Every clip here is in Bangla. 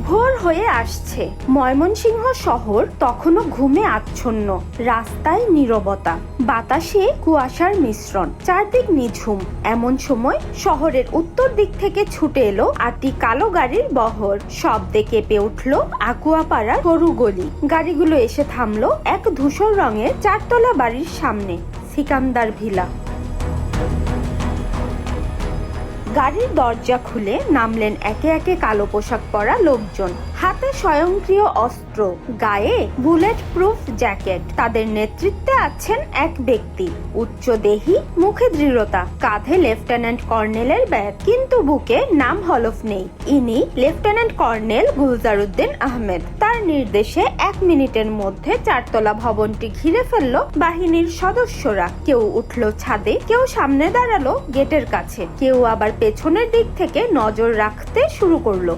ভোর হয়ে আসছে। ময়মনসিংহ শহর তখনও ঘুমে আচ্ছন্ন। রাস্তায় নীরবতা, বাতাসে কুয়াশার মিশ্রণ, চারদিক নিঝুম। এমন সময় শহরের উত্তর দিক থেকে ছুটে এলো আটটি কালো গাড়ির বহর। শব্দে কেঁপে উঠল আকুয়াপাড়ার সরু গলি। গাড়িগুলো এসে থামলো এক ধূসর রঙের চারতলা বাড়ির সামনে, সিকান্দার ভিলা। গাড়ির দরজা খুলে নামলেন একে একে কালো পোশাক পরা লোকজন, হাতে স্বয়ংক্রিয় অস্ত্র, গায়ে বুলেট প্রুফ জ্যাকেট। তাদের নেতৃত্বে আছেন এক ব্যক্তি, উচ্চদেহী, মুখে দৃঢ়তা, কাঁধে লেফটেন্যান্ট কর্নেলের ব্যাগ, কিন্তু বুকে নাম হলফ নেই। ইনি লেফটেন্যান্ট কর্নেল গুলজারউদ্দিন আহমেদ। তার নির্দেশে 1 মিনিটের মধ্যে চারতলা ভবনটি ঘিরে ফেললো বাহিনীর সদস্যরা। কেউ উঠল ছাদে, কেউ সামনে দাঁড়ালো গেটের কাছে, কেউ আবার পেছনের দিক থেকে নজর রাখতে শুরু করলো।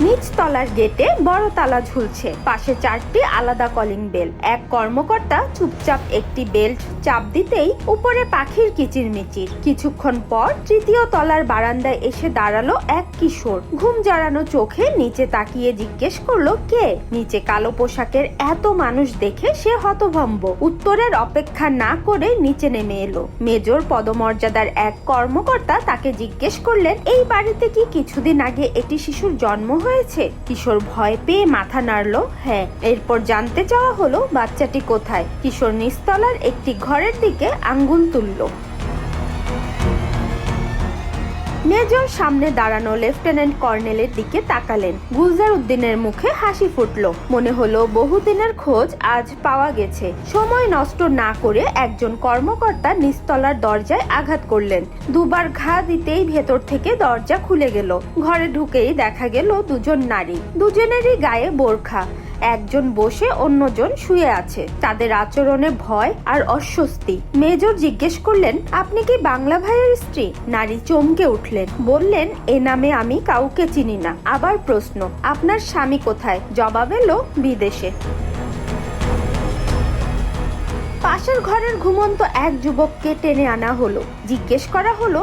নিচতলার গেটে বড় তালা ঝুলছে, পাশে 4টি আলাদা কলিং বেল। এক কর্মকর্তা চুপচাপ একটি বেল্ট চাপ দিতেই উপরে পাখির কিচিরমিচির। কিছুক্ষণ পর 3য় তলার বারান্দায় এসে দাঁড়ালো এক কিশোর। ঘুম জড়ানো চোখে নিচে তাকিয়ে জিজ্ঞেস করলো, কে? নিচে কালো পোশাকের এত মানুষ দেখে সে হতভম্ব। উত্তরের অপেক্ষা না করে নিচে নেমে এলো। মেজর পদমর্যাদার এক কর্মকর্তা তাকে জিজ্ঞেস করলেন, এই বাড়িতে কি কিছুদিন আগে একটি শিশুর জন্ম হয়েছে? কিশোর ভয় পেয়ে মাথা নাড়লো, হ্যাঁ। এরপর জানতে চাওয়া হলো বাচ্চাটি কোথায়। কিশোর নিচতলার একটি ঘরের দিকে আঙ্গুল তুললো। মেজর সামনে দাঁড়ানো লেফটেন্যান্ট কর্নেলের দিকে তাকালেন। গুলজারউদ্দিনের মুখে হাসি ফুটলো। মনে হলো বহুদিনের খোঁজ আজ পাওয়া গেছে। সময় নষ্ট না করে একজন কর্মকর্তা নিচতলার দরজায় আঘাত করলেন। 2বার ঘা দিতেই ভেতর থেকে দরজা খুলে গেল। ঘরে ঢুকেই দেখা গেল দুজন নারী, দুজনেরই গায়ে বোরখা। একজন বসে, অন্যজন শুয়ে আছে। তাদের আচরণে ভয় আর অস্বস্তি। মেজর জিজ্ঞেস করলেন, আপনি কি বাংলা ভাইয়ের স্ত্রী? নারী চমকে উঠলেন, বললেন, এ নামে আমি কাউকে চিনি না। আবার প্রশ্ন, আপনার স্বামী কোথায়? জবাব এলো, বিদেশে। পাশের ঘরের ঘুমন্ত এক যুবককে টেনে আনা হলো। জিজ্ঞেস করা হলো,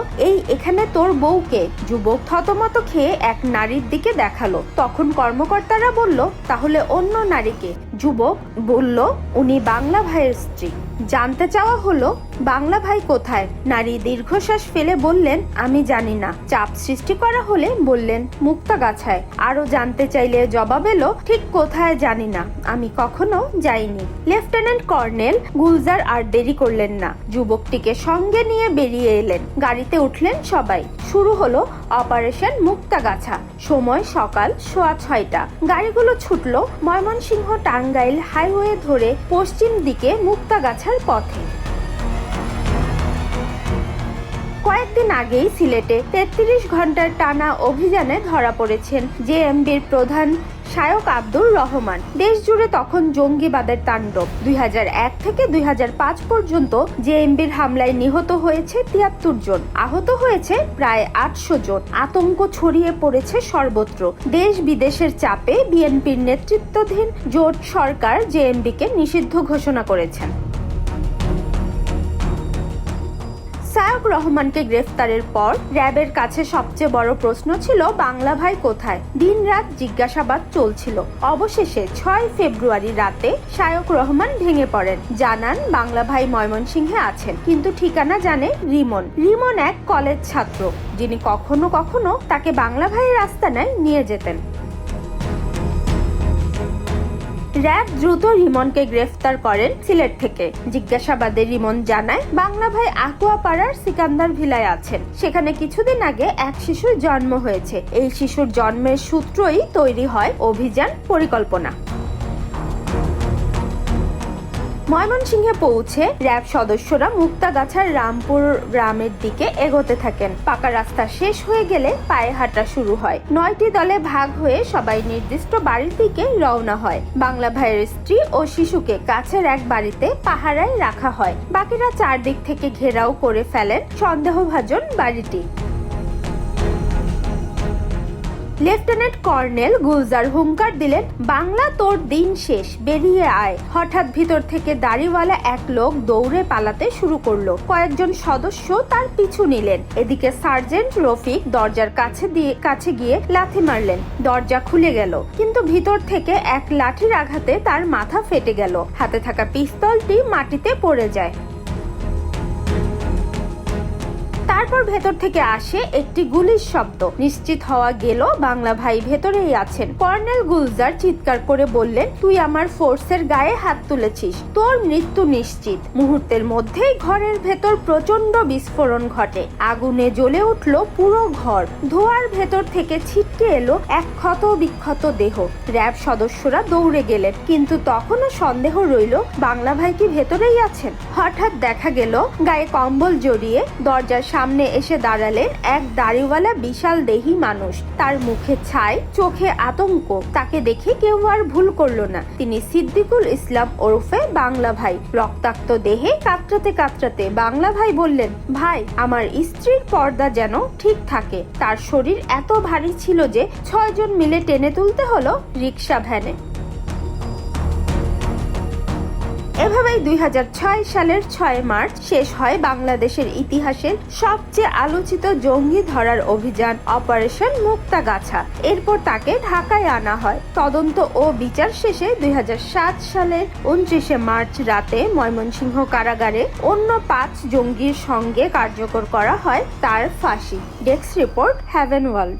এখানে তোর বউকে? যুবক থতমত খেয়ে এক নারীর দিকে দেখালো। তখন কর্মকর্তারা বলল, তাহলে অন্য নারীকে? যুবক বলল, উনি বাংলা ভাইয়ের স্ত্রী। জানতে চাওয়া হলো, বাংলা ভাই কোথায়? নারী দীর্ঘশ্বাস ফেলে বললেন, আমি জানি না। চাপ সৃষ্টি করা হলে বললেন, মুক্তাগাছায়। আরো জানতে চাইলে জবাব এলো, ঠিক কোথায় জানি না, আমি কখনো যাইনি। লেফটেন্যান্ট কর্নেল গুলজার আর দেরি করলেন না, যুবকটিকে সঙ্গে নিয়ে বেরিয়ে এলেন। গাড়িতে উঠলেন সবাই। শুরু হলো অপারেশন মুক্তাগাছা। সময় সকাল 6:15। গাড়িগুলো ছুটলো ময়মনসিংহ টাঙ্গাইল হাইওয়ে ধরে পশ্চিম দিকে মুক্তাগাছার পথে। কয়েকদিন আগেই সিলেটে 33 ঘন্টার টানা অভিযানে ধরা পড়েছেন জেএমবির প্রধান শায়ক আব্দুর রহমান। দেশ জুড়ে তখন জঙ্গিবাদের তাণ্ডব। 2001 থেকে 2005 পর্যন্ত জেএমবির হামলায় নিহত হয়েছে 73 জন, আহত হয়েছে প্রায় 800 জন। আতঙ্ক ছড়িয়ে পড়েছে সর্বত্র। দেশ বিদেশের চাপে বিএনপির নেতৃত্বাধীন জোট সরকার জেএমবিকে নিষিদ্ধ ঘোষণা করেছেন। শায়ক রহমানকে গ্রেফতারের পর র্যাবের কাছে সবচেয়ে বড় প্রশ্ন ছিল, বাংলা ভাই কোথায়? দিনরাত জিজ্ঞাসাবাদ চলছিল। অবশেষে 6 ফেব্রুয়ারি রাতে শায়ক রহমান ভেঙে পড়েন, জানান বাংলা ভাই ময়মনসিংহে আছেন, কিন্তু ঠিকানা জানে রিমন। রিমন এক কলেজ ছাত্র, যিনি কখনো কখনো তাকে বাংলা ভাইয়ের আস্তানায় নিয়ে যেতেন। র্যাব দ্রুত রিমনকে গ্রেফতার করেন সিলেট থেকে। জিজ্ঞাসাবাদে রিমন জানায়, বাংলা ভাই আকুয়াপাড়ার সিকান্দার ভিলায় আছেন। সেখানে কিছুদিন আগে এক শিশুর জন্ম হয়েছে। এই শিশুর জন্মের সূত্রই তৈরি হয় অভিযান পরিকল্পনা। ময়মনসিংহে পৌঁছে র্যাব সদস্যরা মুক্তাগাছার রামপুর গ্রামের দিকে এগোতে থাকেন। পাকা রাস্তা শেষ হয়ে গেলে পায়ে হাঁটা শুরু হয়। 9টি দলে ভাগ হয়ে সবাই নির্দিষ্ট বাড়ির দিকে রওনা হয়। বাংলা ভাইয়ের স্ত্রী ও শিশুকে কাছের এক বাড়িতে পাহারায় রাখা হয়। বাকিরা চারদিক থেকে ঘেরাও করে ফেলেন সন্দেহভাজন বাড়িটি। লেফটেন্যান্ট কর্নেল গুলজার হুঙ্কার দিলেন, বাংলা তোর দিন শেষ, বেরিয়ে আয়। হঠাৎ ভিতর থেকে দাড়িওয়ালা এক লোক দৌড়ে পালাতে শুরু করলো। কয়েকজন সদস্য তার পিছু নিলেন। এদিকে সার্জেন্ট রফিক দরজার কাছে গিয়ে লাথি মারলেন। দরজা খুলে গেল, কিন্তু ভিতর থেকে এক লাঠির আঘাতে তার মাথা ফেটে গেল। হাতে থাকা পিস্তলটি মাটিতে পড়ে যায়। তারপর ভেতর থেকে আসে একটি গুলির শব্দ। নিশ্চিত হওয়া গেল বাংলা ভাই ভেতরেই আছেন। কর্নেল গুলজার চিৎকার করে বললেন, তুই আমার ফোর্সের গায়ে হাত তুলেছিস, তোর মৃত্যু নিশ্চিত। মুহূর্তের মধ্যেই ঘরের ভেতর প্রচন্ড বিস্ফোরণ ঘটে। আগুনে জ্বলে উঠল পুরো ঘর। ধোঁয়ার ভেতর থেকে ছিটকে এলো এক ক্ষত বিক্ষত দেহ। র্যাব সদস্যরা দৌড়ে গেলেন, কিন্তু তখনও সন্দেহ রইল বাংলা ভাই কি ভেতরেই আছেন। হঠাৎ দেখা গেল গায়ে কম্বল জড়িয়ে দরজার সামনে এসে দাঁড়ালেন এক দাড়িওয়ালা বিশাল দেহী মানুষ। তার মুখে ছাই, চোখে আতঙ্ক। তাকে দেখে কেউ আর ভুল করলো না, তিনি সিদ্দিকুল ইসলাম ওরফে বাংলা ভাই। রক্তাক্ত দেহে কাতরাতে কাতরাতে বাংলা ভাই বললেন, ভাই, আমার স্ত্রীর পর্দা যেন ঠিক থাকে। তার শরীর এত ভারী ছিল যে 6 জন মিলে টেনে তুলতে হলো রিক্সা ভ্যানে। এভাবেই 2006 সালের 6 মার্চ শেষ হয় বাংলাদেশের ইতিহাসের সবচেয়ে আলোচিত জঙ্গি ধরার অভিযান অপারেশন মুক্তাগাছা। এরপর তাকে ঢাকায় আনা হয়। তদন্ত ও বিচার শেষে 2007 সালের 29 মার্চ রাতে ময়মনসিংহ কারাগারে অন্য 5 জঙ্গির সঙ্গে কার্যকর করা হয় তার ফাঁসি। Desk report, heaven world.